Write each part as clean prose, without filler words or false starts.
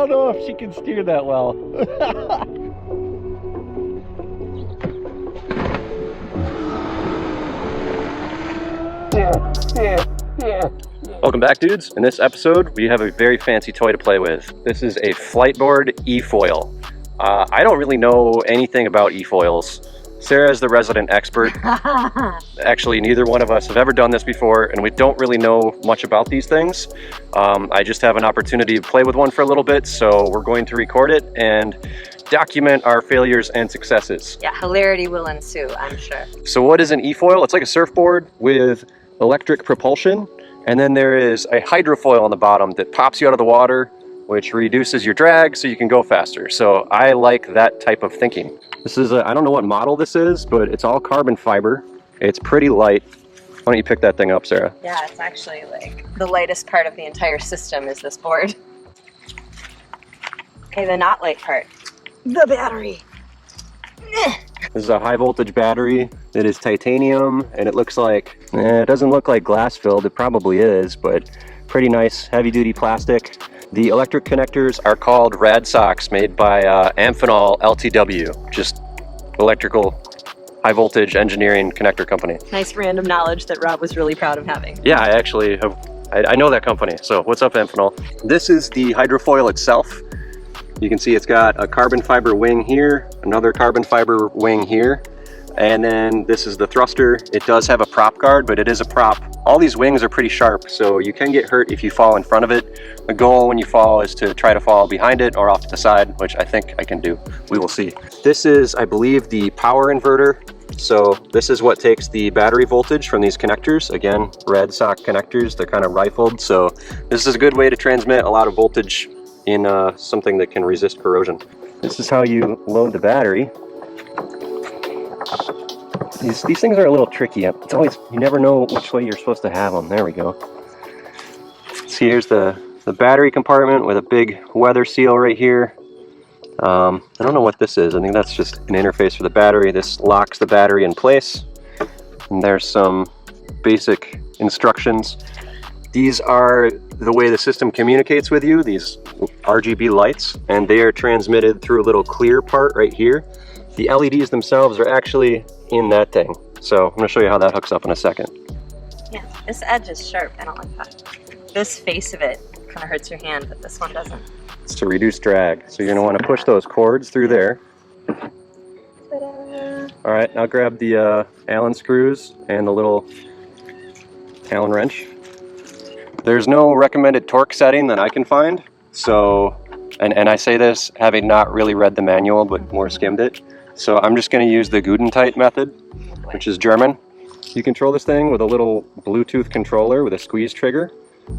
don't know if she can steer that well. Welcome back, dudes. In this episode, we have a very fancy toy to play with. This is a Flite Board eFoil. I don't really know anything about eFoils. Sarah is the resident expert. Actually, neither one of us have ever done this before, and we don't really know much about these things. I just have an opportunity to play with one for a little bit, so we're going to record it and document our failures and successes. Yeah, hilarity will ensue, I'm sure. So what is an eFoil? It's like a surfboard with electric propulsion, and then there is a hydrofoil on the bottom that pops you out of the water, which reduces your drag so you can go faster. So I like that type of thinking. This is I don't know what model this is, but it's all carbon fiber. It's pretty light. Why don't you pick that thing up, Sarah? Yeah, it's actually like the lightest part of the entire system is this board. Okay, the not light part. The battery. This is a high voltage battery. It is titanium, and it looks like, it doesn't look like glass filled. It probably is, but pretty nice heavy duty plastic. The electric connectors are called rad socks, made by Amphenol Ltw, just electrical high voltage engineering connector company. Nice random knowledge that Rob was really proud of having. Yeah, I actually have, I know that company, so what's up, Amphenol? This is the hydrofoil itself. You can see it's got a carbon fiber wing here, another carbon fiber wing here, and then this is the thruster. It does have a prop guard, but it is a prop. All these wings are pretty sharp, so you can get hurt if you fall in front of it. The goal when you fall is to try to fall behind it or off to the side, which I think I can do. We will see. This is, I believe, the power inverter. So this is what takes the battery voltage from these connectors. Again, red sock connectors, they're kind of rifled. So this is a good way to transmit a lot of voltage in something that can resist corrosion. This is how you load the battery. These things are a little tricky. It's always, you never know which way you're supposed to have them. There we go. See, here's the battery compartment with a big weather seal right here. I don't know what this is. I think that's just an interface for the battery. This locks the battery in place. And there's some basic instructions. These are the way the system communicates with you, these RGB lights, and they are transmitted through a little clear part right here. The LEDs themselves are actually in that thing. So I'm going to show you how that hooks up in a second. Yeah, this edge is sharp. I don't like that. This face of it kind of hurts your hand, but this one doesn't. It's to reduce drag. So you're going to want to push those cords through there. Ta-da. All right, now grab the Allen screws and the little Allen wrench. There's no recommended torque setting that I can find. So, and I say this having not really read the manual, but more skimmed it. So I'm just going to use the Gudentight method, which is German. You control this thing with a little Bluetooth controller with a squeeze trigger.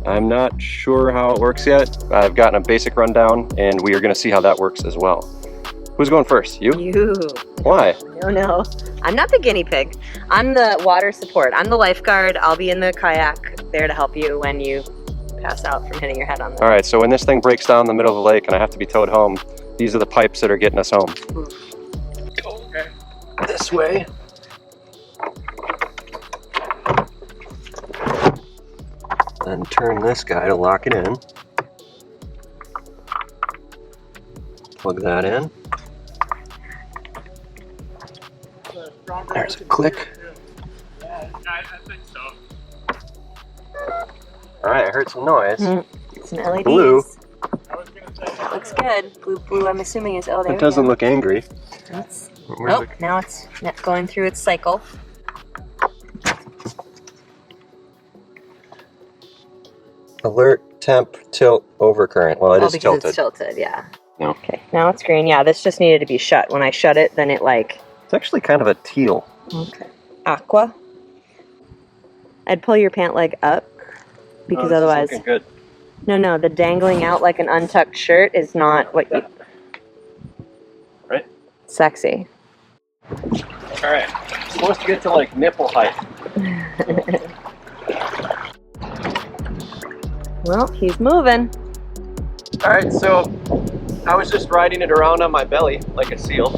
I'm not sure how it works yet. I've gotten a basic rundown, and we are going to see how that works as well. Who's going first? You? You. Why? No. I'm not the guinea pig. I'm the water support. I'm the lifeguard. I'll be in the kayak there to help you when you pass out from hitting your head on the... All right, so when this thing breaks down in the middle of the lake and I have to be towed home, these are the pipes that are getting us home. Okay. This way. Then turn this guy to lock it in. Plug that in. There's a click. I think so. All right, I heard some noise. Some LEDs. Blue. I was gonna say. Looks good. Blue, I'm assuming is... Oh, there It doesn't look angry. That's... Where's Oh, now it's going through its cycle. Alert, temp, tilt, overcurrent. Well, it is because tilted. it's tilted, yeah. No. Okay, now it's green. Yeah, this just needed to be shut. When I shut it, then it like... It's actually kind of a teal. Okay. Aqua. I'd pull your pant leg up because otherwise... Looking good. No, the dangling out like an untucked shirt is not what you... Right? Sexy. All right. It's supposed to get to like nipple height. Well, he's moving. All right, so I was just riding it around on my belly like a seal,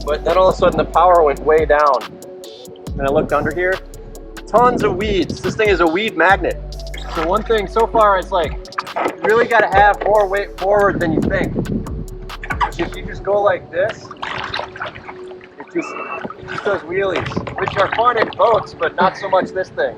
but then all of a sudden the power went way down. And I looked under here, tons of weeds. This thing is a weed magnet. So one thing so far is like You really got to have more weight forward than you think. If you just go like this, it just does wheelies, which are fun in boats, but not so much this thing.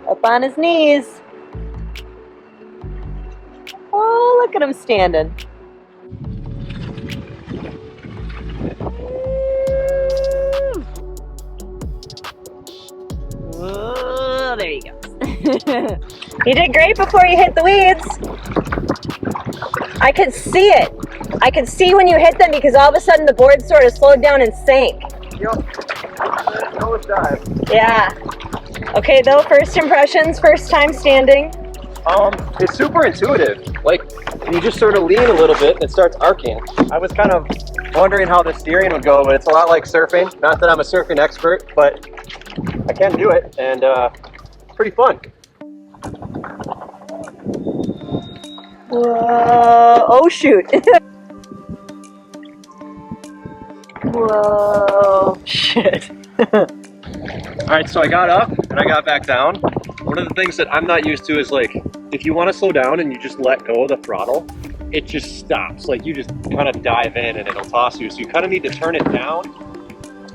Up on his knees. Oh, look at him standing. Oh, there you go. You did great before you hit the weeds. I could see it. I could see when you hit them because all of a sudden the board sort of slowed down and sank. Yep. Nose dive. Yeah. Okay, though, first impressions, first time standing. It's super intuitive. Like, you just sort of lean a little bit and it starts arcing. I was kind of wondering how the steering would go, but it's a lot like surfing. Not that I'm a surfing expert, but I can do it, and it's pretty fun. Whoa, oh shoot. Whoa, shit. All right, so I got up and I got back down. One of the things that I'm not used to is like, if you want to slow down and you just let go of the throttle, it just stops. Like you just kind of dive in and it'll toss you. So you kind of need to turn it down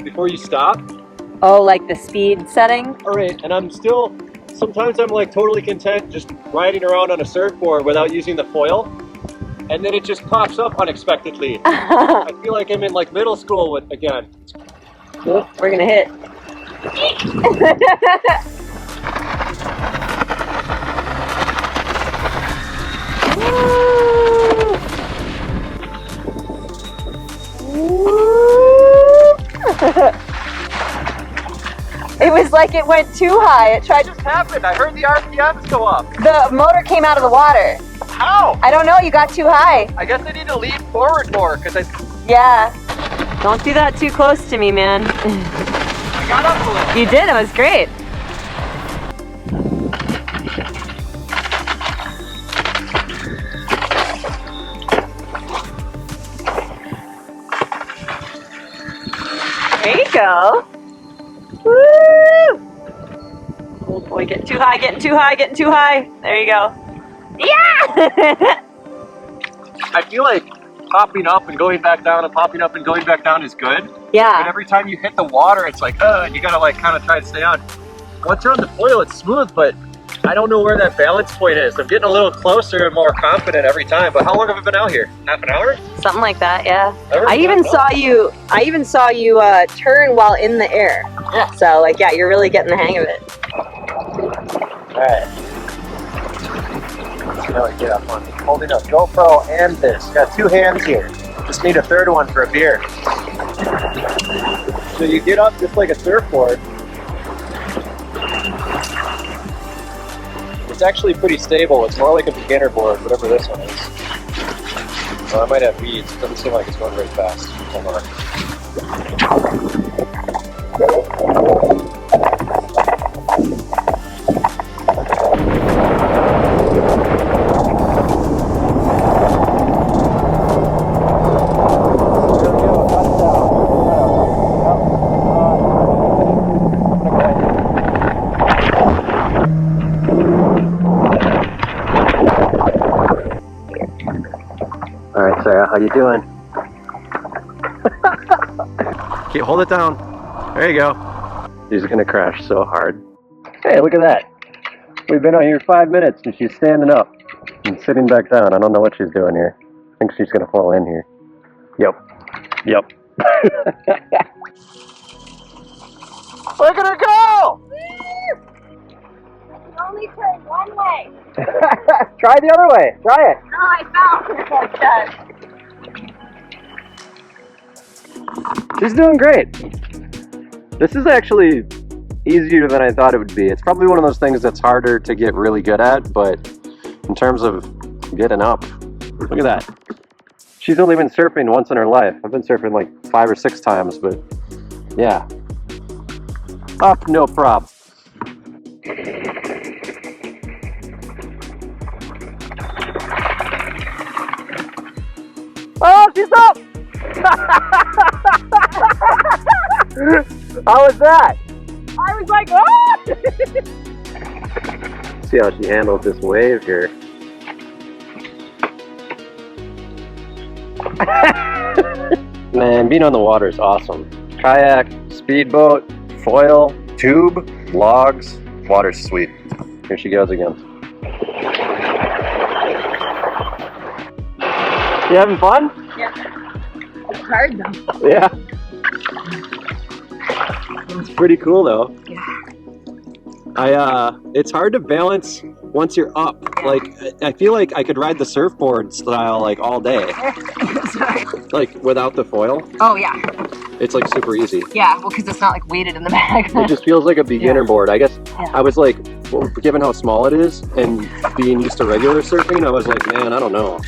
before you stop. Oh, like the speed setting? All right, and I'm still, sometimes I'm like totally content just riding around on a surfboard without using the foil. And then it just pops up unexpectedly. I feel like I'm in like middle school again. We're gonna hit. It was like it went too high. It tried to. What just happened? I heard the RPMs go up. The motor came out of the water. How? I don't know. You got too high. I guess I need to lean forward more because I Yeah. Don't do that too close to me, man. got up a little. You did. It was great. There you go. Woo! Oh boy, getting too high, getting too high, getting too high. There you go. Yeah! I feel like popping up and going back down and popping up and going back down is good. Yeah. But every time you hit the water, it's like, and you gotta like kind of try to stay on. Once you're on the foil, it's smooth, but I don't know where that balance point is. I'm getting a little closer and more confident every time. But how long have I been out here? Half an hour? Something like that, yeah. Never I even thought saw you turn while in the air. Yeah. So like, yeah, you're really getting the hang of it. All right. Now I get up on holding a GoPro and this. Got two hands here. Just need a third one for a beer. So you get up just like a surfboard. It's actually pretty stable. It's more like a beginner board, whatever this one is. Well, I might have weeds. It doesn't seem like it's going very fast. Hold on. Alright, Sarah, how you doing? Okay, hold it down. There you go. She's gonna crash so hard. Hey, look at that. We've been out here 5 minutes and she's standing up and sitting back down. I don't know what she's doing here. I think she's gonna fall in here. Yep. Look at her go! Only turn one way. Try the other way. Try it. No, I fell. She's doing great. This is actually easier than I thought it would be. It's probably one of those things that's harder to get really good at, but in terms of getting up, look at that. She's only been surfing once in her life. I've been surfing like 5 or 6 times, but yeah. Up, no problem. Oh, she's up! How was that? I was like, oh! See how she handles this wave here. Man, being on the water is awesome. Kayak, speedboat, foil, tube, logs, water's sweet. Here she goes again. You having fun? Yeah. It's hard though. Yeah. It's pretty cool though. Yeah. It's hard to balance once you're up. Like, I feel like I could ride the surfboard style like all day. Like without the foil. Oh yeah. It's like super easy. Yeah, well, because it's not like weighted in the bag. It just feels like a beginner board. I guess Yeah. I was like, well, given how small it is and being used to regular surfing, I was like, man, I don't know.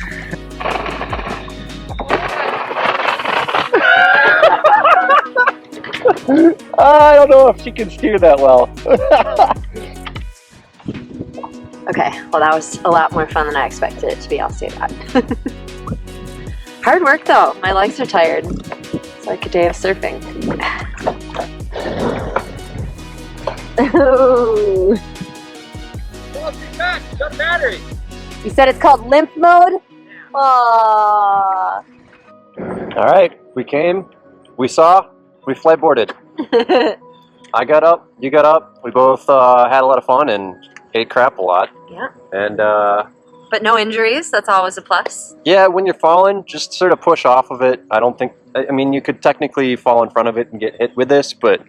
I don't know if she can steer that well. Okay, well that was a lot more fun than I expected it to be, I'll say that. Hard work though, my legs are tired. It's like a day of surfing. Oh, you got battery. You said it's called limp mode? Aww. All right, we came, we saw, we flight boarded. I got up, you got up. We both had a lot of fun and ate crap a lot. Yeah. And But no injuries, that's always a plus. yeah, when you're falling, just sort of push off of it. I don't think, I mean, you could technically fall in front of it and get hit with this, but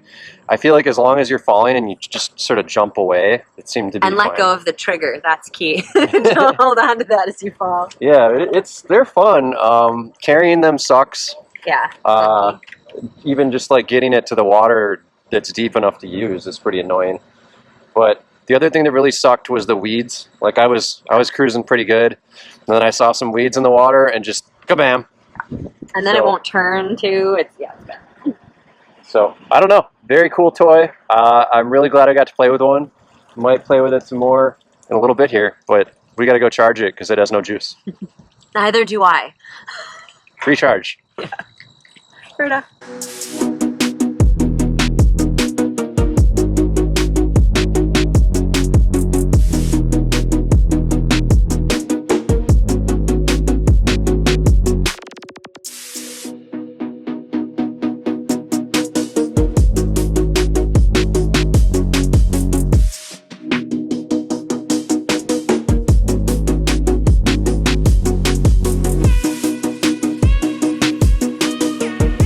I feel like as long as you're falling and you just sort of jump away, it seemed to be And let fine. go of the trigger, that's key. Don't hold on to that as you fall. Yeah, they're fun. Carrying them sucks. Yeah. Even just like getting it to the water that's deep enough to use is pretty annoying. But the other thing that really sucked was the weeds. Like I was cruising pretty good, and then I saw some weeds in the water and just kabam. And then it won't turn too. It's bad. So I don't know. Very cool toy. I'm really glad I got to play with one. Might play with it some more in a little bit here, but we got to go charge it because it has no juice. Neither do I. Free charge. Yeah.